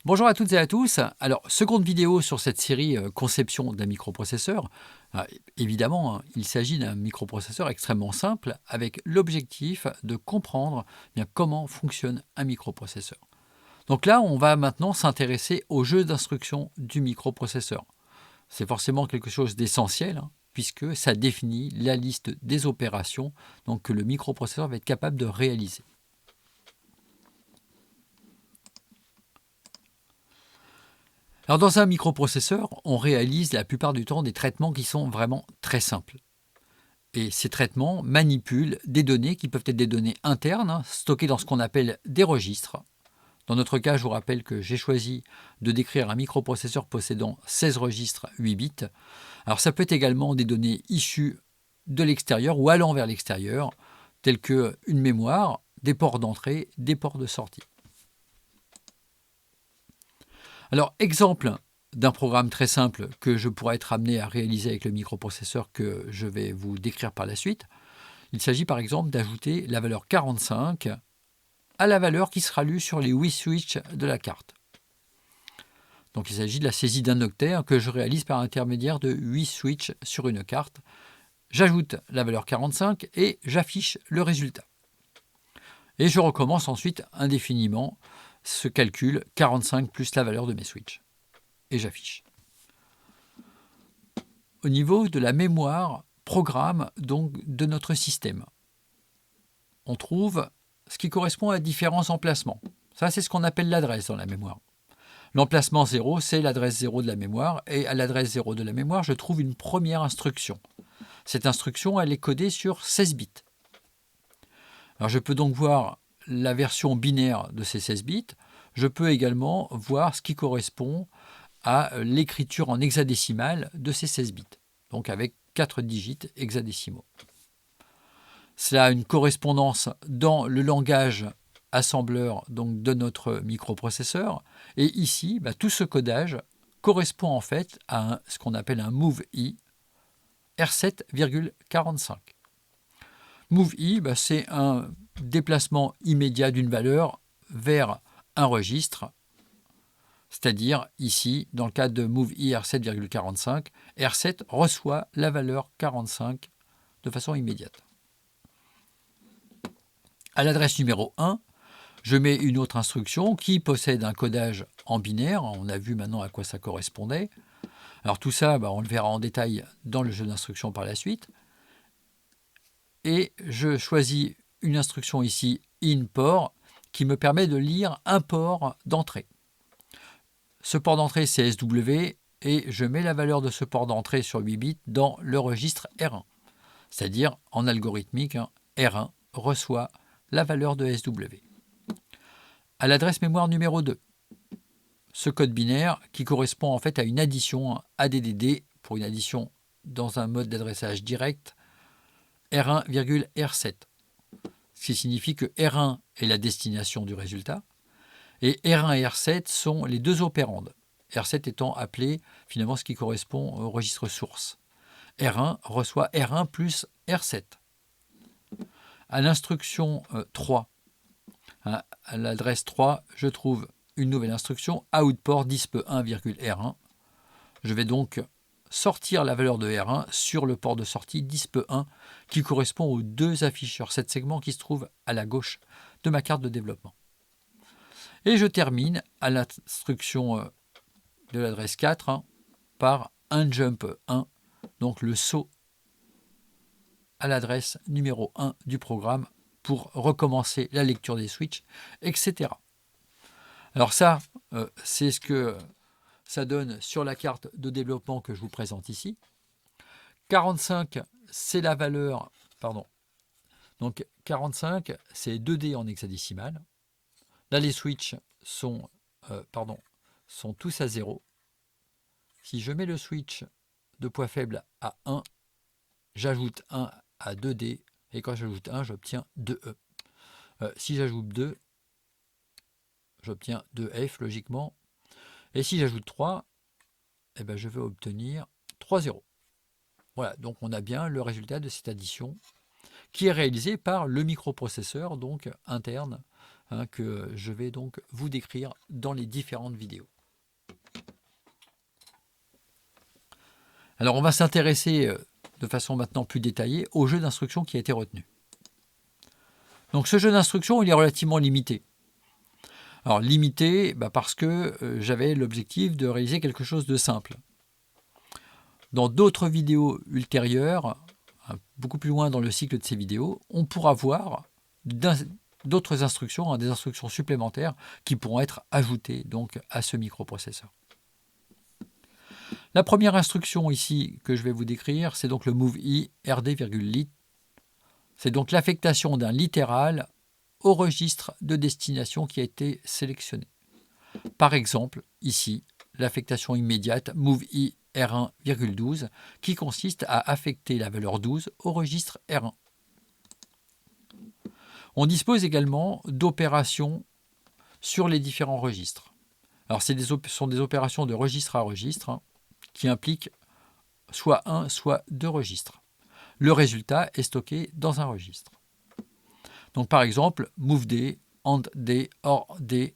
Bonjour à toutes et à tous. Alors, seconde vidéo sur cette série conception d'un microprocesseur. Évidemment, il s'agit d'un microprocesseur extrêmement simple avec l'objectif de comprendre bien comment fonctionne un microprocesseur. Donc là, on va maintenant s'intéresser au jeu d'instructions du microprocesseur. C'est forcément quelque chose d'essentiel puisque ça définit la liste des opérations donc, que le microprocesseur va être capable de réaliser. Alors dans un microprocesseur, on réalise la plupart du temps des traitements qui sont vraiment très simples. Et ces traitements manipulent des données qui peuvent être des données internes, stockées dans ce qu'on appelle des registres. Dans notre cas, je vous rappelle que j'ai choisi de décrire un microprocesseur possédant 16 registres 8 bits. Alors ça peut être également des données issues de l'extérieur ou allant vers l'extérieur, telles qu'une mémoire, des ports d'entrée, des ports de sortie. Alors, exemple d'un programme très simple que je pourrais être amené à réaliser avec le microprocesseur que je vais vous décrire par la suite. Il s'agit par exemple d'ajouter la valeur 45 à la valeur qui sera lue sur les 8 switches de la carte. Donc il s'agit de la saisie d'un octet que je réalise par l'intermédiaire de 8 switches sur une carte. J'ajoute la valeur 45 et j'affiche le résultat. Et je recommence ensuite indéfiniment ce calcul 45 plus la valeur de mes switches. Et j'affiche. Au niveau de la mémoire programme donc de notre système, on trouve ce qui correspond à différents emplacements. Ça, c'est ce qu'on appelle l'adresse dans la mémoire. L'emplacement 0, c'est l'adresse 0 de la mémoire, et à l'adresse 0 de la mémoire, je trouve une première instruction. Cette instruction, elle est codée sur 16 bits. Alors, je peux donc voir la version binaire de ces 16 bits. Je peux également voir ce qui correspond à l'écriture en hexadécimal de ces 16 bits, donc avec 4 digits hexadécimaux. Cela a une correspondance dans le langage assembleur donc de notre microprocesseur. Et ici, tout ce codage correspond en fait à ce qu'on appelle un MOVI R7,45. MOVI, c'est un déplacement immédiat d'une valeur vers un registre. C'est-à-dire, ici, dans le cas de MOVI R7,45, R7 reçoit la valeur 45 de façon immédiate. À l'adresse numéro 1, je mets une autre instruction qui possède un codage en binaire. On a vu maintenant à quoi ça correspondait. Alors tout ça, on le verra en détail dans le jeu d'instructions par la suite. Et je choisis une instruction ici, INPORT, qui me permet de lire un port d'entrée. Ce port d'entrée, c'est SW, et je mets la valeur de ce port d'entrée sur 8 bits dans le registre R1. C'est-à-dire, en algorithmique, R1 reçoit la valeur de SW. À l'adresse mémoire numéro 2, ce code binaire qui correspond en fait à une addition ADDD pour une addition dans un mode d'adressage direct R1,R7. Ce qui signifie que R1 est la destination du résultat et R1 et R7 sont les deux opérandes. R7 étant appelé finalement ce qui correspond au registre source. R1 reçoit R1 plus R7. À l'instruction 3, à l'adresse 3, je trouve une nouvelle instruction, outport disp1,R1. Je vais donc sortir la valeur de R1 sur le port de sortie disp1 qui correspond aux deux afficheurs 7 segments qui se trouvent à la gauche de ma carte de développement. Et je termine à l'instruction de l'adresse 4 par un jump 1, donc le saut à l'adresse numéro 1 du programme pour recommencer la lecture des switches, etc. Alors ça, c'est ce que ça donne sur la carte de développement que je vous présente ici. 45, c'est la valeur, donc 45, c'est 2D en hexadécimal. Là, les switches sont tous à 0. Si je mets le switch de poids faible à 1, j'ajoute 1 à 2D, et quand j'ajoute 1, j'obtiens 2E. Si j'ajoute 2, j'obtiens 2F logiquement. Et si j'ajoute 3, je vais obtenir 3 0. Voilà, donc on a bien le résultat de cette addition qui est réalisée par le microprocesseur donc interne que je vais donc vous décrire dans les différentes vidéos. Alors on va s'intéresser de façon maintenant plus détaillée au jeu d'instruction qui a été retenu. Donc ce jeu d'instruction, il est relativement limité. Alors limité parce que j'avais l'objectif de réaliser quelque chose de simple. Dans d'autres vidéos ultérieures, beaucoup plus loin dans le cycle de ces vidéos, on pourra voir d'autres instructions, des instructions supplémentaires qui pourront être ajoutées donc à ce microprocesseur. La première instruction ici que je vais vous décrire, c'est donc le MOVI RD,lit. C'est donc l'affectation d'un littéral au registre de destination qui a été sélectionné. Par exemple, ici, l'affectation immédiate MOVI R1,12 qui consiste à affecter la valeur 12 au registre R1. On dispose également d'opérations sur les différents registres. Alors, ce sont des opérations de registre à registre qui impliquent soit un, soit deux registres. Le résultat est stocké dans un registre. Donc, par exemple, MOVD, AND-D, OR-D,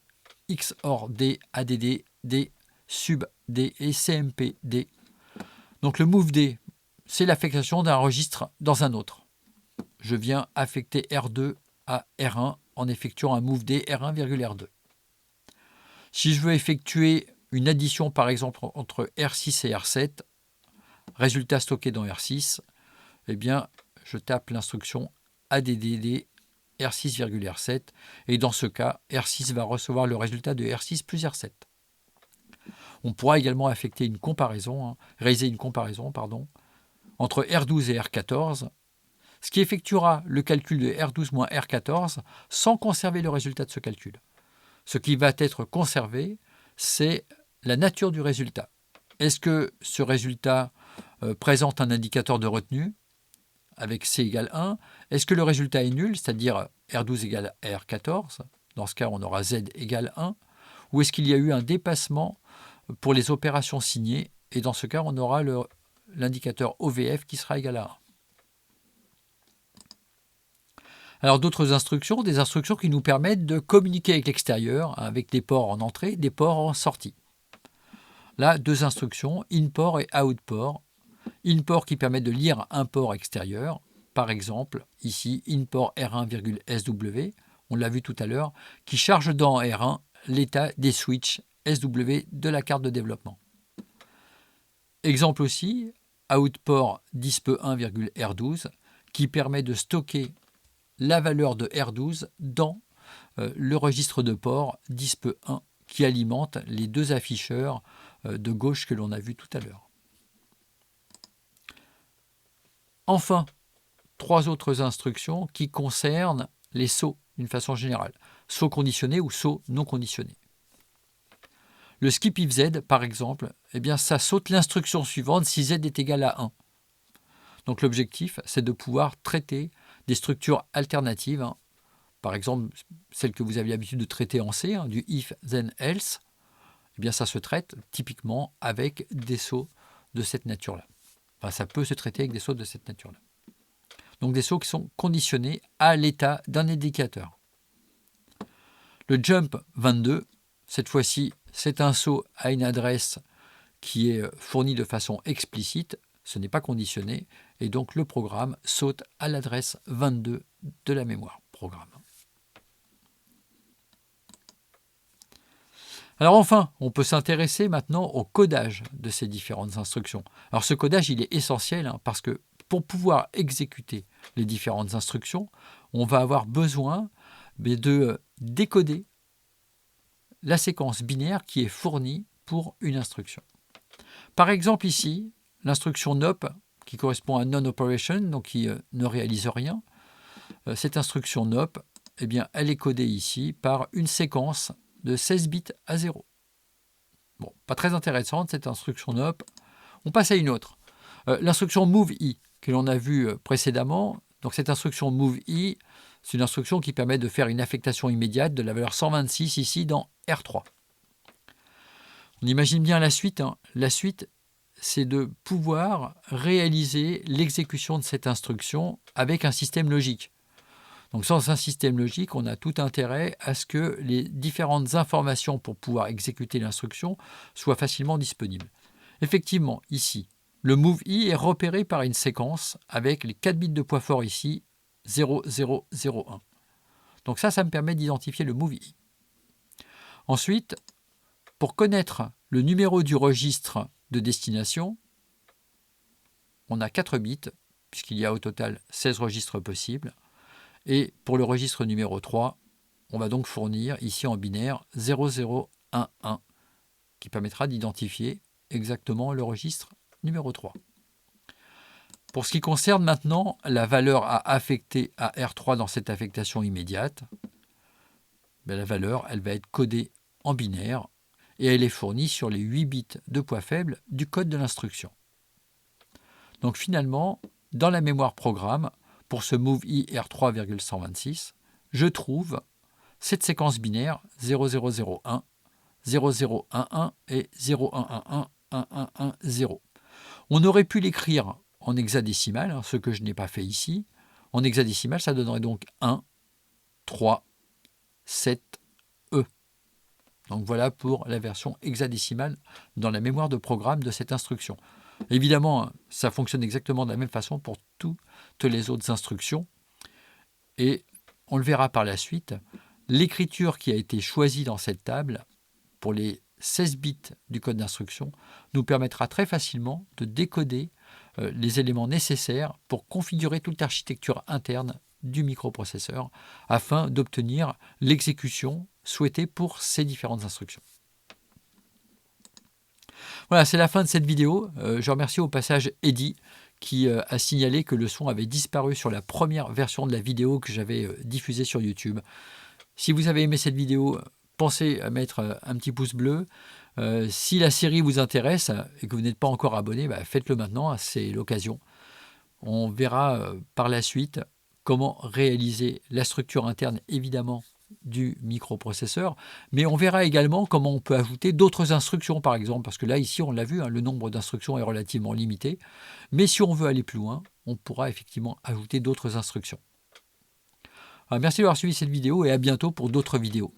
XOR-D, ADD, D, SUB-D et CMP-D. Donc, le MOVD, c'est l'affectation d'un registre dans un autre. Je viens affecter R2 à R1 en effectuant un MOVD R1,R2. Si je veux effectuer une addition, par exemple, entre R6 et R7, résultat stocké dans R6, eh bien, je tape l'instruction ADDD R6,R7 et dans ce cas, R6 va recevoir le résultat de R6 plus R7. On pourra également affecter une comparaison, réaliser une comparaison entre R12 et R14, ce qui effectuera le calcul de R12 moins R14 sans conserver le résultat de ce calcul. Ce qui va être conservé, c'est la nature du résultat. Est-ce que ce résultat présente un indicateur de retenue avec C égale 1? Est-ce que le résultat est nul, c'est-à-dire R12 égale R14? Dans ce cas, on aura Z égale 1. Ou est-ce qu'il y a eu un dépassement pour les opérations signées? Et dans ce cas, on aura l'indicateur OVF qui sera égal à 1. Alors d'autres instructions, des instructions qui nous permettent de communiquer avec l'extérieur, avec des ports en entrée, des ports en sortie. Là, deux instructions, InPort et OutPort. InPort qui permet de lire un port extérieur, par exemple, ici, InPort R1,SW, on l'a vu tout à l'heure, qui charge dans R1 l'état des switches SW de la carte de développement. Exemple aussi, OutPort dispe1,R12, qui permet de stocker la valeur de R12 dans le registre de port dispe1 qui alimente les deux afficheurs de gauche que l'on a vu tout à l'heure. Enfin, trois autres instructions qui concernent les sauts d'une façon générale. Saut conditionné ou saut non conditionné. Le skip if Z, par exemple, eh bien, ça saute l'instruction suivante si Z est égal à 1. Donc l'objectif, c'est de pouvoir traiter des structures alternatives, par exemple celles que vous avez l'habitude de traiter en C, du if, then, else, eh bien ça se traite typiquement avec des sauts de cette nature-là. Enfin, ça peut se traiter avec des sauts de cette nature-là. Donc des sauts qui sont conditionnés à l'état d'un indicateur. Le jump 22, cette fois-ci, c'est un saut à une adresse qui est fournie de façon explicite, ce n'est pas conditionné, et donc le programme saute à l'adresse 22 de la mémoire programme. Alors enfin, on peut s'intéresser maintenant au codage de ces différentes instructions. Alors ce codage, il est essentiel parce que pour pouvoir exécuter les différentes instructions, on va avoir besoin de décoder la séquence binaire qui est fournie pour une instruction. Par exemple ici, l'instruction NOP, qui correspond à Non-Operation, donc qui ne réalise rien, cette instruction NOP, eh bien, elle est codée ici par une séquence de 16 bits à 0. Bon, pas très intéressante cette instruction NOP. On passe à une autre. L'instruction MOVI, que l'on a vue précédemment, donc cette instruction MOVI, c'est une instruction qui permet de faire une affectation immédiate de la valeur 126 ici dans R3. On imagine bien la suite. La suite, c'est de pouvoir réaliser l'exécution de cette instruction avec un système logique. Donc sans un système logique, on a tout intérêt à ce que les différentes informations pour pouvoir exécuter l'instruction soient facilement disponibles. Effectivement, ici, le MOVI est repéré par une séquence avec les 4 bits de poids fort ici, 0, 0, 0, 1. Donc ça me permet d'identifier le MOVI. Ensuite, pour connaître le numéro du registre de destination, on a 4 bits, puisqu'il y a au total 16 registres possibles. Et pour le registre numéro 3, on va donc fournir ici en binaire 0011, qui permettra d'identifier exactement le registre numéro 3. Pour ce qui concerne maintenant la valeur à affecter à R3 dans cette affectation immédiate, la valeur elle va être codée en binaire et elle est fournie sur les 8 bits de poids faible du code de l'instruction. Donc finalement, dans la mémoire programme, pour ce MOVI R3,126, je trouve cette séquence binaire 0001, 0011 et 01111110. On aurait pu l'écrire en hexadécimal, ce que je n'ai pas fait ici. En hexadécimal, ça donnerait donc 1, 3, 7, E. Donc voilà pour la version hexadécimale dans la mémoire de programme de cette instruction. Évidemment, ça fonctionne exactement de la même façon pour toutes les autres instructions. Et on le verra par la suite, l'écriture qui a été choisie dans cette table pour les 16 bits du code d'instruction nous permettra très facilement de décoder les éléments nécessaires pour configurer toute l'architecture interne du microprocesseur afin d'obtenir l'exécution souhaitée pour ces différentes instructions. Voilà, c'est la fin de cette vidéo. Je remercie au passage Eddy qui a signalé que le son avait disparu sur la première version de la vidéo que j'avais diffusée sur YouTube. Si vous avez aimé cette vidéo, pensez à mettre un petit pouce bleu. Si la série vous intéresse et que vous n'êtes pas encore abonné, faites-le maintenant, c'est l'occasion. On verra par la suite comment réaliser la structure interne, évidemment, du microprocesseur, mais on verra également comment on peut ajouter d'autres instructions, par exemple, parce que là, ici, on l'a vu, le nombre d'instructions est relativement limité, mais si on veut aller plus loin, on pourra effectivement ajouter d'autres instructions. Alors, merci d'avoir suivi cette vidéo et à bientôt pour d'autres vidéos.